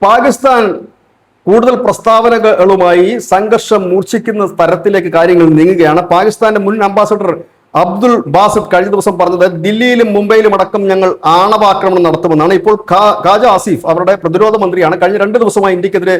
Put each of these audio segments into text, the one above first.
പാകിസ്ഥാൻ കൂടുതൽ പ്രസ്താവനകളുമായി സംഘർഷം മൂർച്ഛിക്കുന്ന തരത്തിലേക്ക് കാര്യങ്ങൾ നീങ്ങുകയാണ്. പാകിസ്ഥാന്റെ മുൻ അംബാസഡർ അബ്ദുൾ ബാസിദ് കഴിഞ്ഞ ദിവസം പറഞ്ഞത് ദില്ലിയിലും മുംബൈയിലും അടക്കം ഞങ്ങൾ ആണവാക്രമണം നടത്തുമെന്നാണ്. ഇപ്പോൾ ഖാജ ആസിഫ് അവരുടെ പ്രതിരോധ മന്ത്രിയാണ്. കഴിഞ്ഞ 2 ദിവസമായി ഇന്ത്യക്കെതിരെ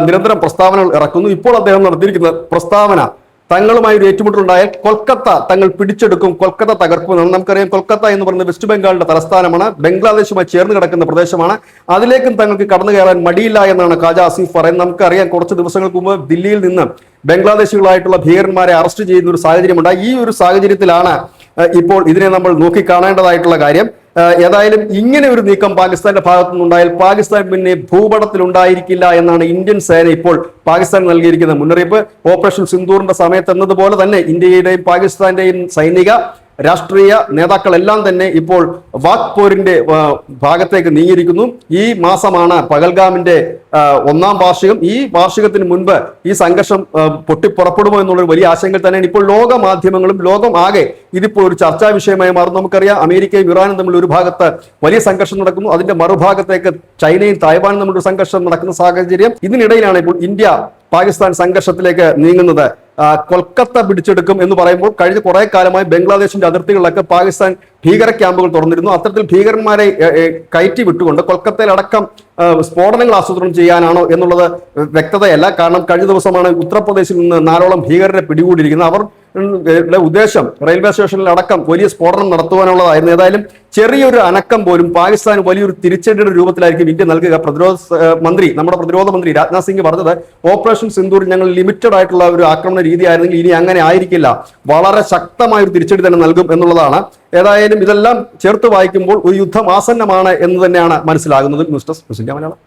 നിരന്തരം പ്രസ്താവനകൾ ഇറക്കുന്നു. ഇപ്പോൾ അദ്ദേഹം നടത്തിയിരിക്കുന്ന പ്രസ്താവന തങ്ങളുമായി ഒരു ഏറ്റുമുട്ടലുണ്ടായാൽ കൊൽക്കത്ത തങ്ങൾ പിടിച്ചെടുക്കും, കൊൽക്കത്ത തകർക്കുമെന്നാണ്. നമുക്കറിയാം കൊൽക്കത്ത എന്ന് പറയുന്നത് വെസ്റ്റ് ബംഗാളിന്റെ തലസ്ഥാനമാണ്, ബംഗ്ലാദേശുമായി ചേർന്ന് കിടക്കുന്ന പ്രദേശമാണ്. അതിലേക്കും തങ്ങൾക്ക് കടന്നു കയറാൻ മടിയില്ല എന്നാണ് ഖാജ ആസിഫ് പറയുന്നത്. നമുക്കറിയാം കുറച്ച് ദിവസങ്ങൾക്ക് മുമ്പ് ദില്ലിയിൽ നിന്ന് ബംഗ്ലാദേശികളായിട്ടുള്ള ഭീകരന്മാരെ അറസ്റ്റ് ചെയ്യുന്ന ഒരു സാഹചര്യമുണ്ടായി. ഈ ഒരു സാഹചര്യത്തിലാണ് ഇപ്പോൾ ഇതിനെ നമ്മൾ നോക്കിക്കാണേണ്ടതായിട്ടുള്ള കാര്യം. ഏതായാലും ഇങ്ങനെ ഒരു നീക്കം പാകിസ്ഥാന്റെ ഭാഗത്തു നിന്നുണ്ടായാൽ പാകിസ്ഥാൻ പിന്നെ ഭൂപടത്തിൽ ഉണ്ടായിരിക്കില്ല എന്നാണ് ഇന്ത്യൻ സേന ഇപ്പോൾ പാകിസ്ഥാൻ നൽകിയിരിക്കുന്ന മുന്നറിയിപ്പ്. ഓപ്പറേഷൻ സിന്ദൂറിന്റെ സമയത്ത് എന്നതുപോലെ തന്നെ ഇന്ത്യയുടെയും പാകിസ്ഥാന്റെയും സൈനിക രാഷ്ട്രീയ നേതാക്കളെല്ലാം തന്നെ ഇപ്പോൾ വാക്പോരിന്റെ ഭാഗത്തേക്ക് നീങ്ങിയിരിക്കുന്നു. ഈ മാസമാണ് പഹൽഗാമിന്റെ 1ാം വാർഷികം. ഈ വാർഷികത്തിന് മുൻപ് ഈ സംഘർഷം പൊട്ടിപ്പുറപ്പെടുമോ എന്നുള്ളൊരു വലിയ ആശങ്കയിൽ തന്നെയാണ് ഇപ്പോൾ ലോക മാധ്യമങ്ങളും ലോകം ആകെ ഇതിപ്പോൾ ഒരു ചർച്ചാ വിഷയമായി മാറുന്നു. നമുക്കറിയാം അമേരിക്കയും ഇറാനും തമ്മിൽ ഒരു ഭാഗത്ത് വലിയ സംഘർഷം നടക്കുന്നു, അതിന്റെ മറുഭാഗത്തേക്ക് ചൈനയും തായ്വാനും തമ്മിലൊരു സംഘർഷം നടക്കുന്ന സാഹചര്യം. ഇതിനിടയിലാണ് ഇപ്പോൾ ഇന്ത്യ പാകിസ്ഥാൻ സംഘർഷത്തിലേക്ക് നീങ്ങുന്നത്. കൊൽക്കത്ത പിടിച്ചെടുക്കും എന്ന് പറയുമ്പോൾ കഴിഞ്ഞ കുറെ കാലമായി ബംഗ്ലാദേശിന്റെ അതിർത്തികളിലൊക്കെ പാകിസ്ഥാൻ ഭീകര ക്യാമ്പുകൾ തുറന്നിരുന്നു. അത്തരത്തിൽ ഭീകരന്മാരെ കയറ്റി വിട്ടുകൊണ്ട് കൊൽക്കത്തയിലടക്കം സ്ഫോടനങ്ങൾ ആസൂത്രണം ചെയ്യാനാണോ എന്നുള്ളത് വ്യക്തതയല്ല. കാരണം കഴിഞ്ഞ ദിവസമാണ് ഉത്തർപ്രദേശിൽ നിന്ന് 4ഓളം ഭീകരരെ പിടികൂടിയിരിക്കുന്നത്. അവർ ഉദ്ദേശം റെയിൽവേ സ്റ്റേഷനിൽ അടക്കം വലിയ സ്ഫോടനം നടത്തുവാനുള്ളതായിരുന്നു. ഏതായാലും ചെറിയൊരു അനക്കം പോലും പാകിസ്ഥാൻ വലിയൊരു തിരിച്ചടിയുടെ രൂപത്തിലായിരിക്കും ഇന്ത്യ നൽകുക. നമ്മുടെ പ്രതിരോധ മന്ത്രി രാജ്നാഥ് സിംഗ് പറഞ്ഞത് ഓപ്പറേഷൻ സിന്ദൂർ ഞങ്ങൾ ലിമിറ്റഡ് ആയിട്ടുള്ള ഒരു ആക്രമണ രീതി ആയിരുന്നെങ്കിൽ ഇനി അങ്ങനെ ആയിരിക്കില്ല, വളരെ ശക്തമായ ഒരു തിരിച്ചടി തന്നെ നൽകും എന്നുള്ളതാണ്. ഏതായാലും ഇതെല്ലാം ചേർത്ത് വായിക്കുമ്പോൾ ഒരു യുദ്ധം ആസന്നമാണ് എന്ന് തന്നെയാണ് മനസ്സിലാകുന്നത്. News desk Malayalam.